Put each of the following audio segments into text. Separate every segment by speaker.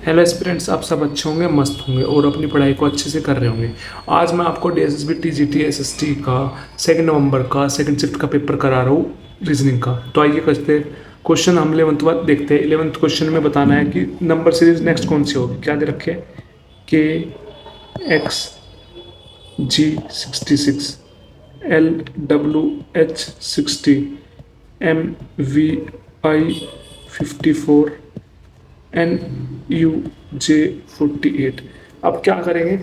Speaker 1: Hello aspirants, आप सब अच्छे होंगे, मस्त होंगे और अपनी पढ़ाई को अच्छे से कर रहे होंगे। आज मैं आपको डीएसएसबी टीजीटी एसएसटी का 2 नवंबर का सेकंड शिफ्ट का पेपर करा रहा हूँ, रीजनिंग का। तो आइए करते हैं क्वेश्चन। हम 11th बात देखते हैं। 11th क्वेश्चन में बताना है कि नंबर सीरीज नेक्स्ट कौन सी होगी। क्या दे रखे है? K X G 66, L W H 60, M V I 54, N U J 48। अब क्या करेंगे?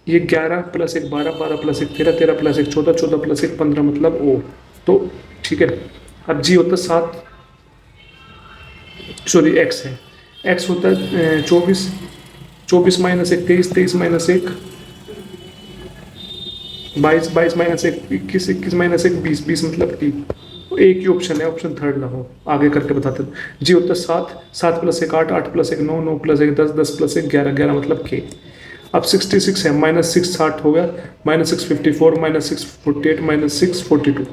Speaker 1: ये 11 प्लस 1 12, 12 प्लस 1 13, 13 प्लस 1 14, 14 प्लस 1 15 मतलब ओ। तो ठीक है। अब जी होता है 7, सॉरी एक्स है। एक्स होता है 24, 24 माइनस 1 23, 23 माइनस 1 22, 22 माइनस 1 21, 21 माइनस 1 20, 20 मतलब टी। एक ही ऑप्शन है, ऑप्शन थर्ड ना हो। आगे करके बताते हैं। जी होता है 7, 7 प्लस 1 8, 8 प्लस 1 9, 9 प्लस 1 10, 10 प्लस 1 11, 11 मतलब के। अब 66 है, माइनस 6 60 हो गया, माइनस 6 54, माइनस 6 48, माइनस 6 42।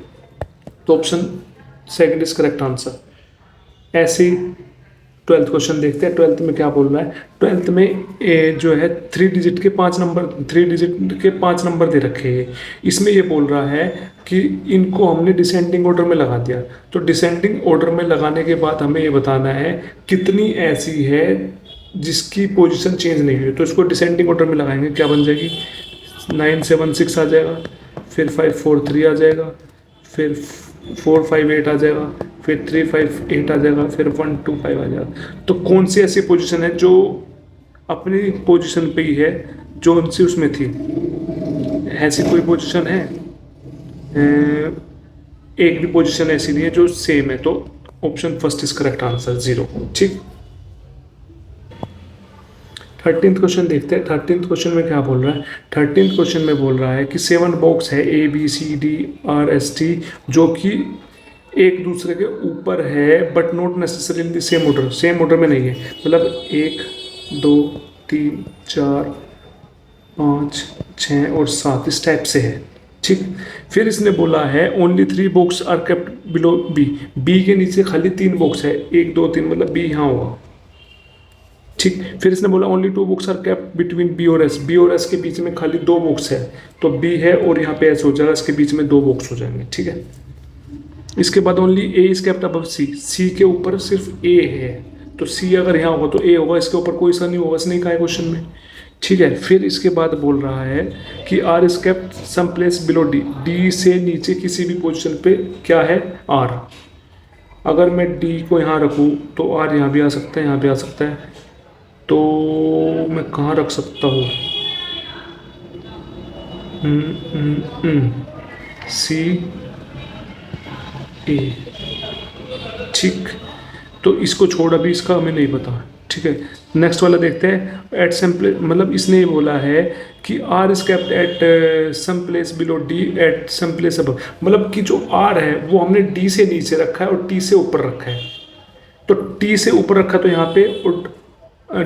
Speaker 1: तो option second is correct answer. ऐसे ही 12th क्वेश्चन देखते हैं। 12th में क्या बोल रहा है? 12th में जो है 3 डिजिट के 5 नंबर, 3 डिजिट के 5 नंबर दे रखे हैं। इसमें ये बोल रहा है कि इनको हमने डिसेंडिंग ऑर्डर में लगा दिया। तो डिसेंडिंग ऑर्डर में लगाने के बाद हमें ये बताना है कितनी ऐसी है जिसकी पोजीशन चेंज नहीं हुई। तो इसको डिसेंडिंग ऑर्डर में लगाएंगे, क्या बन जाएगी? 9 7 6 आ जाएगा, फिर 5 4 3 आ जाएगा, फिर 4 5 8 आ जाएगा, फिर 3 5 8 आ जाएगा, फिर 1 2 5 आ जाएगा। तो कौन सी ऐसी पोजीशन है जो अपनी पोजीशन पे ही है जो उनसे उसमें थी? ऐसी कोई पोजीशन है? एक भी पोजीशन ऐसी नहीं है जो सेम है। तो option first is correct answer 0। ठीक। 13th क्वेश्चन देखते हैं। 13th क्वेश्चन में क्या बोल रहा है? 13th क्वेश्चन में बोल रहा है कि 7 बॉक्स है A B C D R S T जो कि एक दूसरे के ऊपर है but not necessary in the same order. Same order में नहीं है, मतलब 1 2 3 4 5 6 और 7 इस टाइप से है। ठीक। फिर इसने बोला है only 3 box are kept below B. B के नीचे खाली 3 बॉक्स है, 1 2 3 मतलब बी यहाँ होगा। ठीक। फिर इसने बोला only 2 books are kept between B और एस। बी और एस के बीच में खाली 2 बुक्स है, तो बी है और यहाँ पे एस हो जाएगा, इसके बीच में 2 बुक्स हो जाएंगे। ठीक है। इसके बाद only A is kept above C. C के ऊपर सिर्फ ए है, तो सी अगर यहाँ होगा तो ए होगा, इसके ऊपर कोई सा नहीं होगा, इसने कहा है क्वेश्चन में। ठीक है। फिर इसके बाद बोल रहा है कि R is kept some place below D. D से नीचे किसी भी पोजिशन पे क्या है? आर। अगर मैं डी को यहाँ रखूँ तो आर यहाँ भी आ सकता है, यहाँ भी आ सकता है। तो मैं कहाँ रख सकता हूँ? सी ए। ठीक। तो इसको छोड़, अभी इसका हमें नहीं पता। ठीक है। नेक्स्ट वाला देखते हैं। एट सम प्लेस, मतलब इसने ये बोला है कि R is kept at some place below D at some place above. मतलब कि जो आर है वो हमने डी से नीचे रखा है और टी से ऊपर रखा है। तो टी से ऊपर रखा तो यहाँ पे, और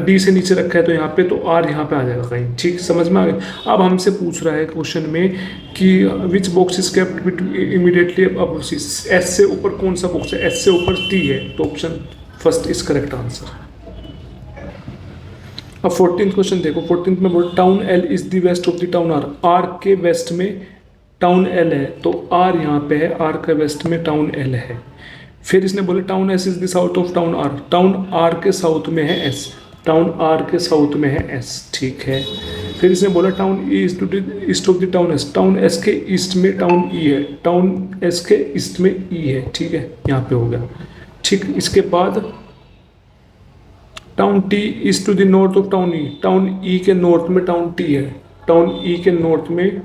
Speaker 1: डी से नीचे रखा है तो यहाँ पे, तो आर यहाँ पे आ जाएगा कहीं। ठीक, समझ में आ गया। अब हमसे पूछ रहा है क्वेश्चन में कि which box is kept immediately अब एस से ऊपर कौन सा बॉक्स है? एस से ऊपर टी है, तो option first is correct answer. अब 14th क्वेश्चन देखो। 14th में बोल town L is the west of the town R. R के वेस्ट में टाउन एल है, तो आर यहाँ पे है, आर के वेस्ट में टाउन एल है। फिर इसने बोले town S is the south of town R. Town R के साउथ में है एस, टाउन आर के साउथ में है एस। ठीक है। फिर इसने बोला town E is to east of the town S. Town S के ईस्ट में टाउन ई है, टाउन एस के ईस्ट में ई है। ठीक है, यहाँ पे हो गया। ठीक। इसके बाद town T is to the north of town E. Town E के नॉर्थ में टाउन टी है, टाउन ई के नॉर्थ में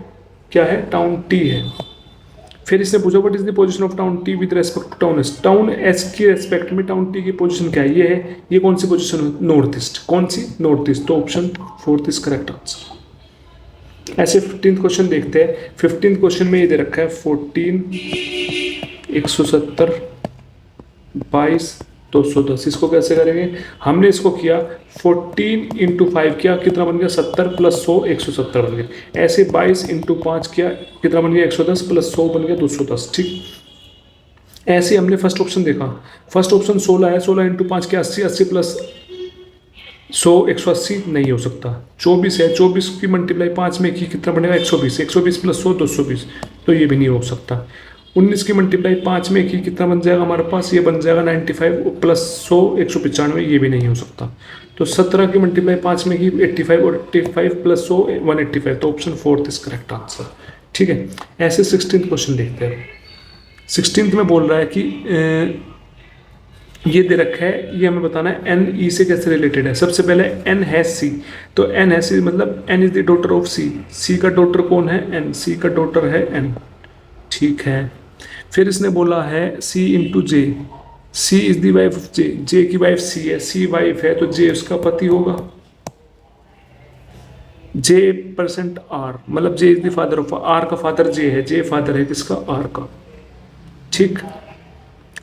Speaker 1: क्या है? टाउन टी है। फिर इसने पूछा what is the position of town T with respect to town S. Town S की रेस्पेक्ट में टाउन टी की पोजीशन क्या है? ये है। ये कौन सी पोजीशन है? North east. कौन सी? North east. तो option fourth is correct answer. ऐसे 15th क्वेश्चन देखते हैं। 15th क्वेश्चन में ये दे रखा है 14 170 22 210। इसको कैसे करेंगे? हमने इसको किया 14 इंटू 5 किया, कितना बन गया? 70 प्लस 100 170 बन गया। ऐसे 22 इंटू 5 किया, कितना बन गया? 110 प्लस 100 बन गया 210। ठीक। ऐसे हमने फर्स्ट ऑप्शन देखा। फर्स्ट ऑप्शन 16 है, 16 इंटू 5 किया 80, 80 प्लस 100 180 नहीं हो सकता। 24 है, 24 की मल्टीप्लाई 5 में की कितना बनेगा 120, 120 प्लस 100 220, तो ये भी नहीं हो सकता। 19 की मल्टीप्लाई 5 में की कितना बन जाएगा हमारे पास, ये बन जाएगा 95 प्लस 100 195, ये भी नहीं हो सकता। तो 17 की मल्टीप्लाई 5 में की 85 और 85 प्लस 100 185, तो ऑप्शन 4 इज करेक्ट आंसर। ठीक है, ऐसे 16th क्वेश्चन देखते हैं। 16th में बोल रहा है कि ये दे रखा है, ये हमें बताना है एन ई से कैसे रिलेटेड है। सबसे पहले एन है सी, तो एन है सी मतलब N is the daughter of C. C का डॉटर कौन है, एन। सी का डॉटर है एन, ठीक है। फिर इसने बोला है C into J, C is the wife of J, J की वाइफ सी है, सी वाइफ है तो जे उसका पति होगा। जे परसेंट आर मतलब J is the father of R, का फादर जे है, जे फादर है किसका, आर का, ठीक।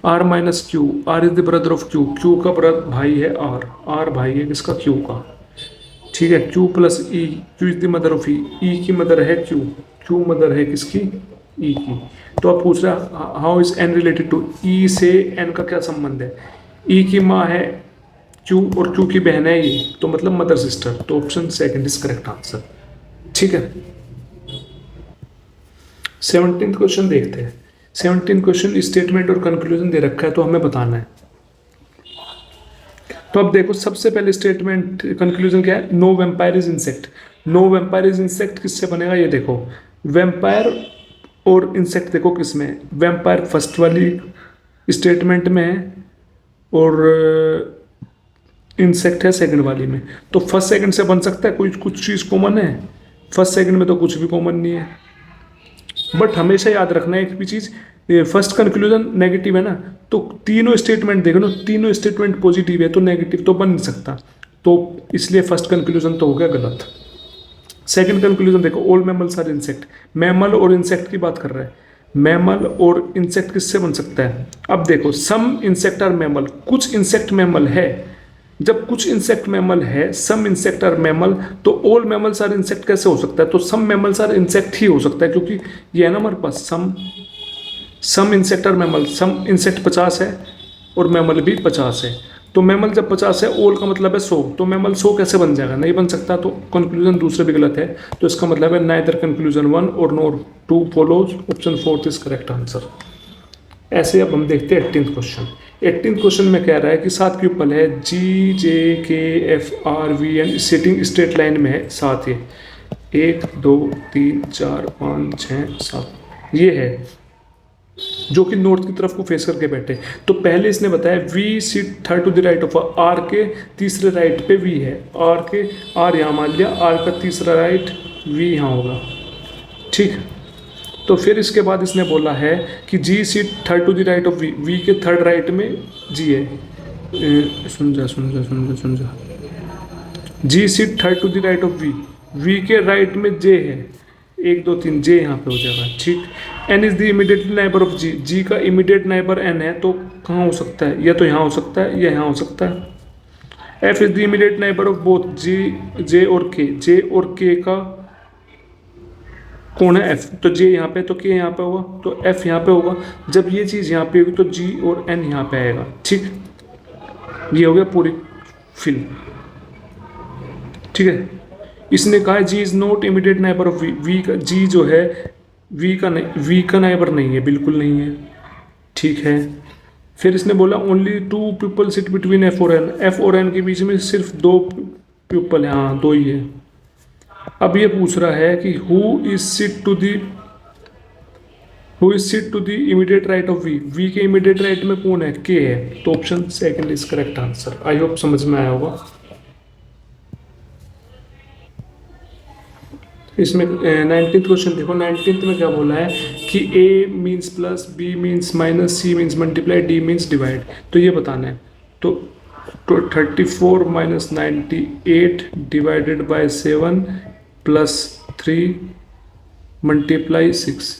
Speaker 1: R minus Q, R is the brother of Q, Q का ब्रदर भाई है आर, आर भाई है किसका, क्यू का, ठीक है। Q plus E, Q is the mother of E की मदर है क्यू, क्यू मदर है किसकी, ई की। तो आप पूछ रहा how is N related to, E से एन का क्या संबंध है। ई की माँ है क्यू और क्यू की बहन है ये, तो मतलब मदर सिस्टर, तो option second is correct answer, ठीक है। 17th क्वेश्चन देखते हैं। 17 क्वेश्चन स्टेटमेंट और कंक्लूजन दे रखा है, तो हमें बताना है। तो अब देखो सबसे पहले स्टेटमेंट कंक्लूजन क्या है, no vampire is insect. No vampire is insect किससे बनेगा, ये देखो वेम्पायर और इंसेक्ट देखो किस में, वेम्पायर फर्स्ट वाली स्टेटमेंट में है और इंसेक्ट है सेकंड वाली में। तो फर्स्ट सेकंड से बन सकता है, कोई कुछ चीज़ कॉमन है, फर्स्ट सेकंड में तो कुछ भी कॉमन नहीं है। बट हमेशा याद रखना है एक भी चीज़, फर्स्ट कंक्लूजन नेगेटिव है ना, तो तीनों स्टेटमेंट देखो ना, तीनों स्टेटमेंट पॉजिटिव है तो नेगेटिव तो बन नहीं सकता, तो इसलिए फर्स्ट कंक्लूजन तो हो गया गलत। सेकंड कंक्लूजन देखो, all mammals are insect, mammal और इंसेक्ट की बात कर रहा है, मैमल और इंसेक्ट किससे बन सकता है। अब देखो सम इंसेक्ट आर मैमल, कुछ इंसेक्ट मैमल है, जब कुछ इंसेक्ट मैमल है, सम इंसेक्ट आर मैमल, तो ऑल मैमल्स आर इंसेक्ट कैसे हो सकता है, तो सम मैमल्स आर इंसेक्ट ही हो सकता है, क्योंकि ये है ना हमारे पास some insect are mammal, some insect 50 है और मैमल भी 50 है, तो मैमल जब 50 है, ऑल का मतलब है 100, तो मैमल 100 कैसे बन जाएगा, नहीं बन सकता, तो कंक्लूजन दूसरे भी गलत है, तो इसका मतलब है नाइदर कंक्लूजन 1 और नोर 2 follows, option 4 is correct answer. ऐसे अब हम देखते हैं 18th क्वेश्चन। 18th क्वेश्चन में कह रहा है कि 7 प्यूपल है, G J K F R V N sitting straight line में है, 7 ये 1 2 3 4 5 6 7 ये है, जो कि नॉर्थ की तरफ को फेस करके बैठे। तो पहले इसने बताया V seat third to the right of R के तीसरे राइट पे वी है, आर के आर यहाँ मान लिया, आर का तीसरा राइट वी यहाँ होगा, ठीक। तो फिर इसके बाद इसने बोला है कि G sit third to the right of V, V के थर्ड राइट में जी है, सुन जा, G sit third to the right of V, V के राइट में जे है, 1 2 3 जे यहाँ पे हो जाएगा, ठीक। N is the immediate neighbour of G, G का इमीडिएट नाइबर एन है, तो कहाँ हो सकता है, या तो यहाँ हो सकता है या यहाँ हो सकता है। F is the immediate neighbour of both G, J और के, जे और के का कौन है, एफ, तो जे यहाँ पे तो के यहाँ पे होगा, तो एफ यहाँ पे होगा। जब ये चीज़ यहाँ पे होगी तो जी और एन यहाँ पे आएगा, ठीक। ये हो गया पूरी फिल, ठीक है। इसने कहा G is not immediate neighbour of V, V का जी जो है वी का नहीं, वी का नाइबर नहीं है, बिल्कुल नहीं है, ठीक है। फिर इसने बोला only 2 people sit between F और एन, एफ और एन के बीच में सिर्फ 2 पीपल है, हाँ 2 ही है। अब ये पूछ रहा है कि who is sit to the immediate right of V, V के इमीडिएट राइट में कौन है, के है, तो option second is correct answer. I hope समझ में आया होगा। इसमें 19th क्वेश्चन देखो, 19th में क्या बोला है कि A means plus, B means minus, C means multiply, D means divide, तो ये बताना है। तो 34 minus 98 divided by 7 plus 3 multiply 6,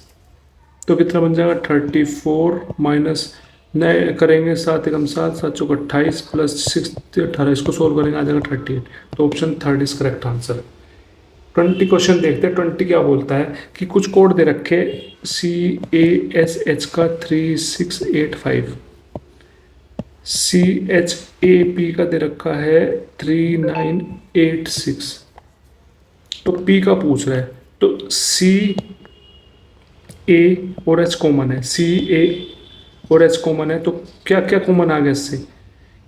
Speaker 1: तो कितना बन जाएगा 34 माइनस नए करेंगे 7 एकम 7 7 चौक 28 प्लस 6 18, इसको सोल्व करेंगे आ जाएगा 38, तो option third is correct answer. 20 question देखते हैं। 20 क्या बोलता है कि कुछ कोड दे रखे CASH का 3685, CHAP का दे रखा है 3986, तो P का पूछ रहा है, तो CA और H कॉमन है, CA और H कॉमन है, तो क्या क्या कॉमन आ गया इससे?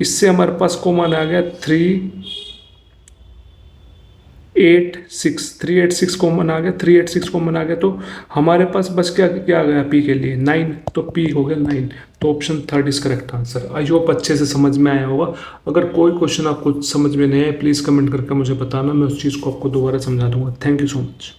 Speaker 1: इससे हमारे पास कॉमन आ गया 386 कॉमन आ गया, 386 कॉमन आ गया, तो हमारे पास बस क्या क्या आ गया P के लिए 9, तो P हो गया 9, तो option third is correct answer. I hope अच्छे से समझ में आया होगा। अगर कोई क्वेश्चन आपको समझ में नहीं है प्लीज़ कमेंट करके मुझे बताना, मैं उस चीज़ को आपको दोबारा समझा दूंगा। Thank you so much.